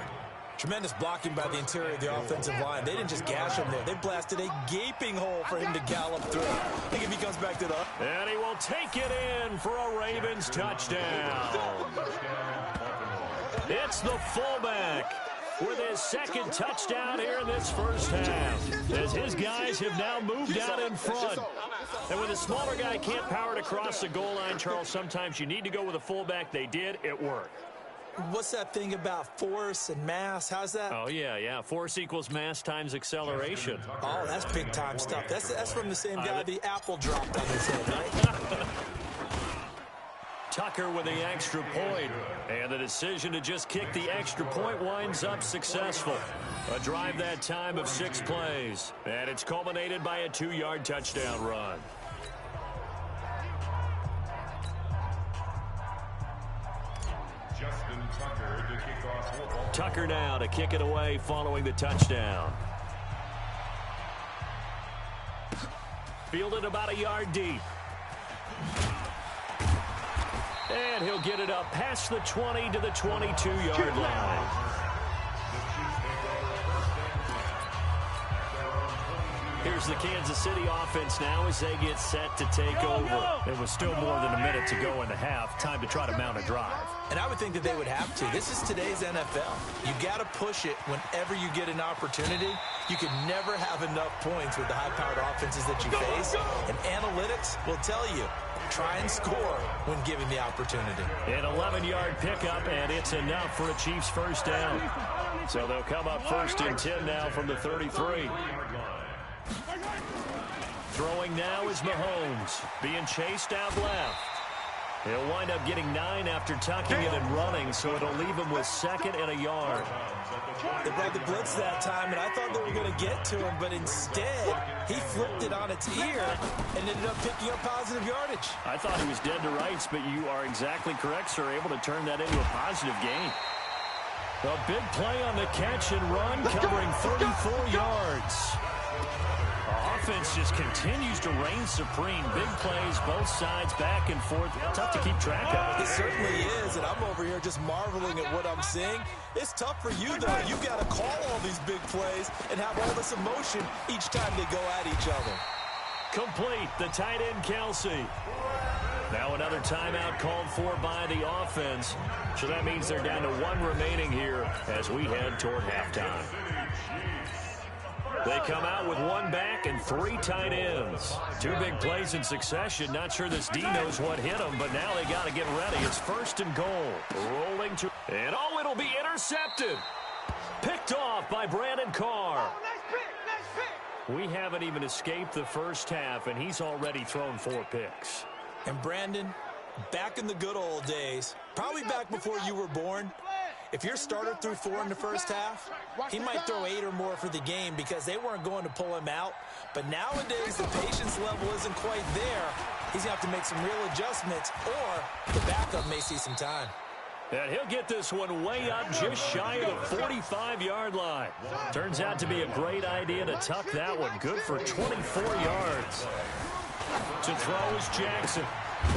Tremendous blocking by the interior of the offensive line. They didn't just gash him there. They blasted a gaping hole for him to gallop through. I think if he comes back to the... And he will take it in for a Ravens touchdown. It's the fullback with his 2nd touchdown here in this first half, as his guys have now moved out in front. And when the smaller guy can't power it across the goal line, Charles, sometimes you need to go with a fullback. They did. It worked. What's that thing about force and mass? How's that? Oh, yeah. Force equals mass times acceleration. Oh, that's big-time stuff. That's from the same guy the apple dropped on his head, right? Tucker with the extra point. And the decision to just kick the extra point winds up successful. A drive that time of 6 plays. And it's culminated by a 2-yard touchdown run. Tucker now to kick it away following the touchdown. Fielded about a yard deep. And he'll get it up past the 20 to the 22-yard line. Here's the Kansas City offense now as they get set to take over. It was still more than a minute to go in the half. Time to try to mount a drive. And I would think that they would have to. This is today's NFL. You got to push it whenever you get an opportunity. You can never have enough points with the high-powered offenses that you face. And analytics will tell you, try and score when given the opportunity. An 11-yard pickup, and it's enough for a Chiefs first down. So they'll come up first and 10 now from the 33. Throwing now is Mahomes, being chased out left. He'll wind up getting 9 after tucking it and running, so it'll leave him with 2nd and a yard. They brought the blitz that time, and I thought they were going to get to him, but instead, he flipped it on its ear and ended up picking up positive yardage. I thought he was dead to rights, but you are exactly correct, sir, able to turn that into a positive gain. A big play on the catch and run, covering 34 yards. Offense just continues to reign supreme. Big plays, both sides, back and forth. Tough to keep track of. It certainly is, and I'm over here just marveling at what I'm seeing. It's tough for you, though. You've got to call all these big plays and have all this emotion each time they go at each other. Complete, the tight end, Kelsey. Now another timeout called for by the offense. So that means they're down to 1 remaining here as we head toward halftime. They come out with 1 back and 3 tight ends. 2 big plays in succession. Not sure this D knows what hit them, but now they got to get ready. It's 1st and goal. Rolling to... And oh, it'll be intercepted. Picked off by Brandon Carr. Oh, nice pick. We haven't even escaped the first half, and he's already thrown 4 picks. And Brandon, back in the good old days, probably back before you were born, if your starter threw 4 in the first half, he might throw 8 or more for the game because they weren't going to pull him out. But nowadays, the patience level isn't quite there. He's going to have to make some real adjustments, or the backup may see some time. And he'll get this one way up just shy of the 45-yard line. Turns out to be a great idea to tuck that one. Good for 24 yards. To throw is Jackson.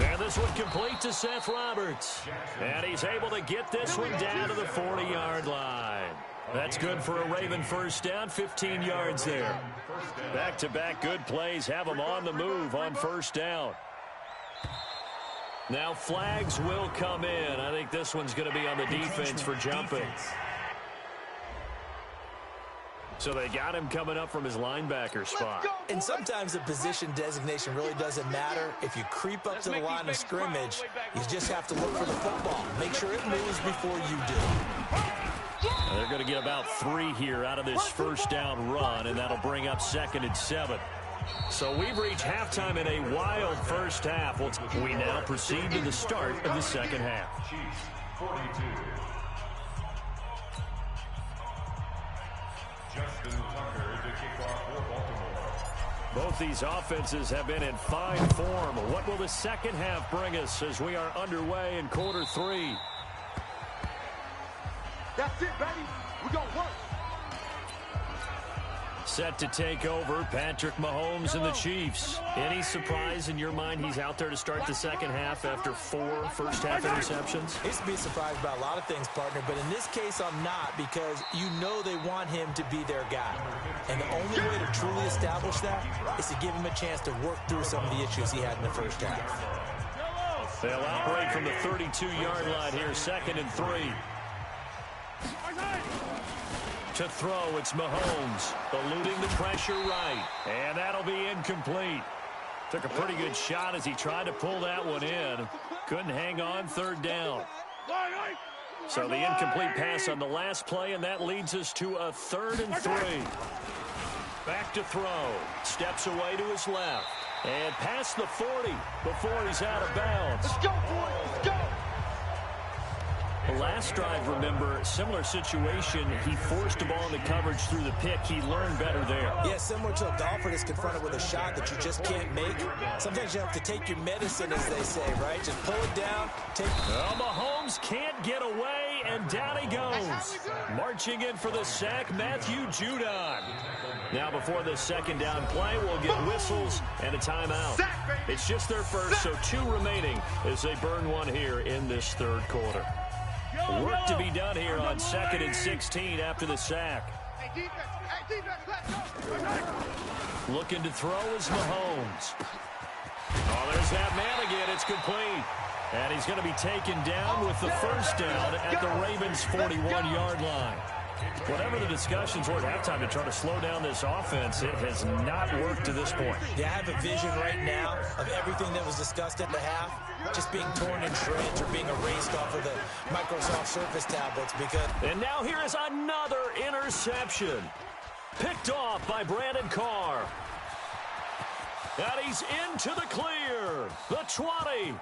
And this one complete to Seth Roberts. And he's able to get this one down to the 40-yard line. That's good for a Raven first down, 15 yards there. Back-to-back good plays have them on the move on first down. Now flags will come in. I think this one's going to be on the defense for jumping. So they got him coming up from his linebacker spot. And sometimes the position designation really doesn't matter. If you creep up to the line of scrimmage, you just have to look for the football. Make sure it moves before you do. They're going to get about 3 here out of this first down run, and that'll bring up 2nd and 7. So we've reached halftime in a wild first half. We now proceed to the start of the second half. Chiefs 42. Justin Tucker is the kickoff for Baltimore. Both these offenses have been in fine form. What will the second half bring us as we are underway in quarter 3? That's it, baby. We're going to work. Set to take over, Patrick Mahomes and the Chiefs. Any surprise in your mind he's out there to start the second half after 4 first-half interceptions? I used to be surprised by a lot of things, partner, but in this case I'm not, because you know they want him to be their guy. And the only way to truly establish that is to give him a chance to work through some of the issues he had in the first half. They'll operate from the 32-yard line here, 2nd and 3. To throw, it's Mahomes, eluding the pressure right. And that'll be incomplete. Took a pretty good shot as he tried to pull that one in. Couldn't hang on, 3rd down. So the incomplete pass on the last play, and that leads us to a 3rd and 3. Back to throw. Steps away to his left. And past the 40 before he's out of bounds. Let's go, boys. Let's go. The last drive, remember, similar situation. He forced the ball into coverage through the pick. He learned better there. Yeah, similar to a golfer that's confronted with a shot that you just can't make. Sometimes you have to take your medicine, as they say, right? Just pull it down. Well, Mahomes can't get away, play, and down he goes. Marching in for the sack, Matthew Judon. Now before this second down play, we'll get whistles and a timeout. It's just their first, so 2 remaining as they burn one here in this third quarter. Work to be done here on 2nd and 16 after the sack. Looking to throw is Mahomes. Oh, there's that man again. It's complete. And he's going to be taken down with the first down at the Ravens' 41-yard line. Whatever the discussions were at halftime to try to slow down this offense, it has not worked to this point. Yeah, I have a vision right now of everything that was discussed at the half just being torn in shreds or being erased off of the Microsoft Surface tablets. And now here is another interception. Picked off by Brandon Carr. And he's into the clear. The 20.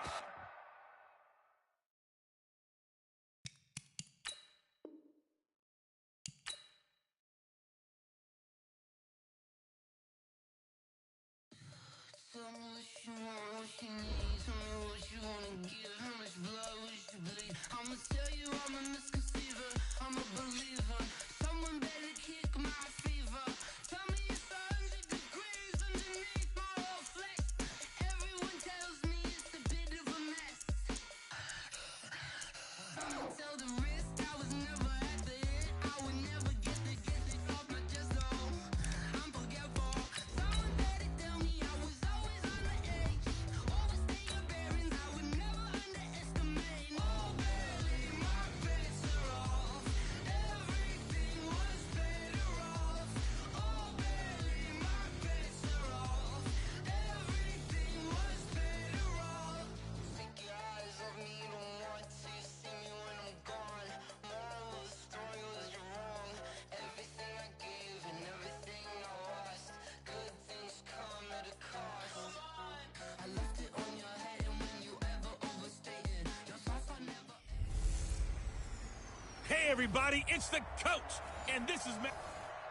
Hey, everybody, it's the coach, and this is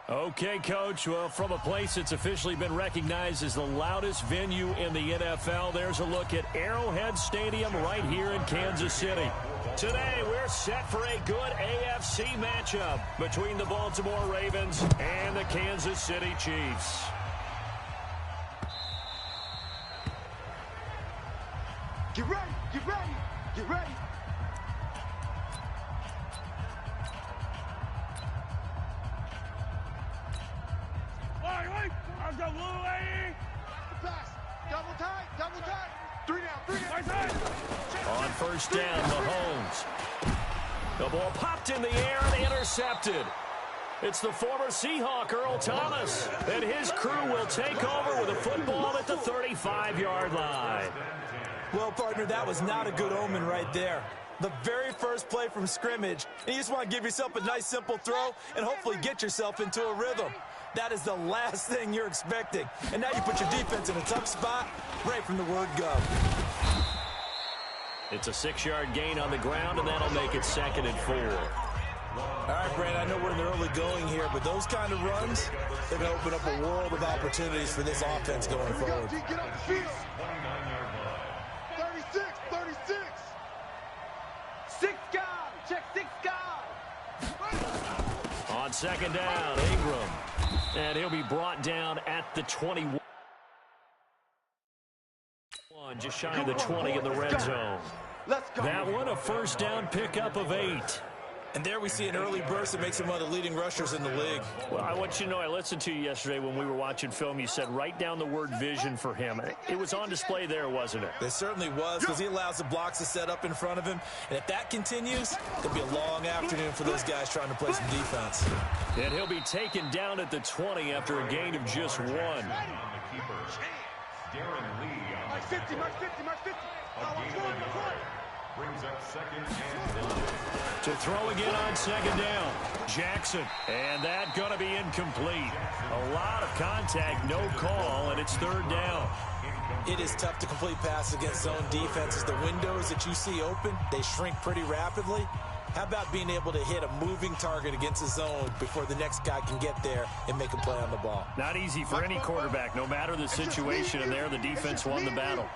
Okay, Coach. Well, from a place that's officially been recognized as the loudest venue in the NFL, there's a look at Arrowhead Stadium right here in Kansas City. Today, we're set for a good AFC matchup between the Baltimore Ravens and the Kansas City Chiefs. Get ready, get ready, get ready. Double tight. 3 down. On first down, Mahomes. The ball popped in the air and intercepted. It's the former Seahawk, Earl Thomas, and his crew will take over with a football at the 35-yard line. Well, partner, that was not a good omen right there. The very first play from scrimmage, and you just want to give yourself a nice, simple throw and hopefully get yourself into a rhythm. That is the last thing you're expecting. And now you put your defense in a tough spot right from the word go. It's a 6-yard gain on the ground, and that'll make it 2nd and 4. All right, Brad, I know we're in the early going here, but those kind of runs, they're going to open up a world of opportunities for this offense going forward. Get up the field. 36. 6 guard. Check 6 guard. On second down, Ingram. And he'll be brought down at the 21. Just shy of the 20 in the red zone. That one, a first down pickup of 8. And there we see an early burst that makes him one of the leading rushers in the league. Well, I want you to know, I listened to you yesterday when we were watching film. You said write down the word vision for him. It was on display there, wasn't it? It certainly was, because he allows the blocks to set up in front of him. And if that continues, it'll be a long afternoon for those guys trying to play some defense. And he'll be taken down at the 20 after a gain of just 1. Mark 50. Brings up 2nd and 1. To throw again on second down. Jackson. And that going to be incomplete. A lot of contact, no call, and it's 3rd down. It is tough to complete passes against zone defenses. The windows that you see open, they shrink pretty rapidly. How about being able to hit a moving target against a zone before the next guy can get there and make a play on the ball? Not easy for any quarterback, no matter the situation, and there the defense won the battle.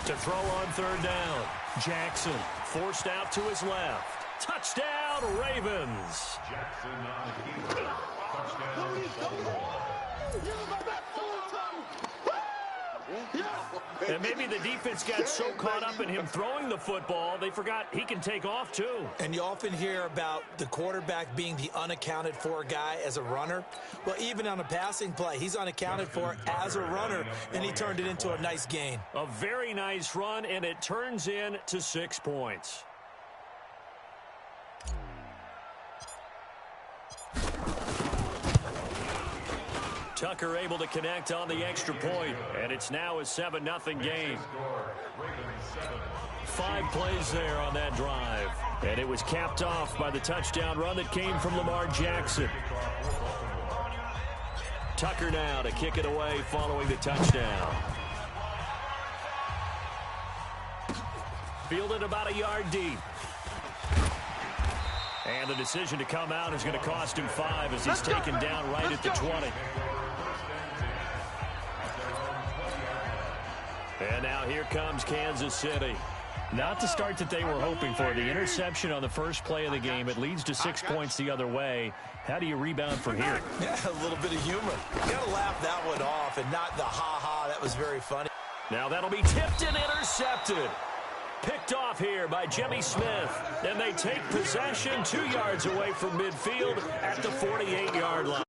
To throw on third down. Jackson forced out to his left. Touchdown, Ravens. Jackson on the keeper. Touchdown, And maybe the defense got so caught up in him throwing the football, they forgot he can take off too. And you often hear about the quarterback being the unaccounted for guy as a runner. Well, even on a passing play, he's unaccounted for as a runner, and he turned it into a nice gain. A very nice run, and it turns into 6 points. Tucker able to connect on the extra point, and it's now a 7-0 game. 5 plays there on that drive, and it was capped off by the touchdown run that came from Lamar Jackson. Tucker now to kick it away following the touchdown. Fielded about a yard deep. And the decision to come out is going to cost him 5 as he's taken down right at the 20. And now here comes Kansas City. Not the start that they were hoping for. The interception on the first play of the game. It leads to 6 points the other way. How do you rebound from here? Yeah, a little bit of humor. You got to laugh that one off and not the ha-ha. That was very funny. Now that'll be tipped and intercepted. Picked off here by Jimmy Smith. And they take possession 2 yards away from midfield at the 48-yard line.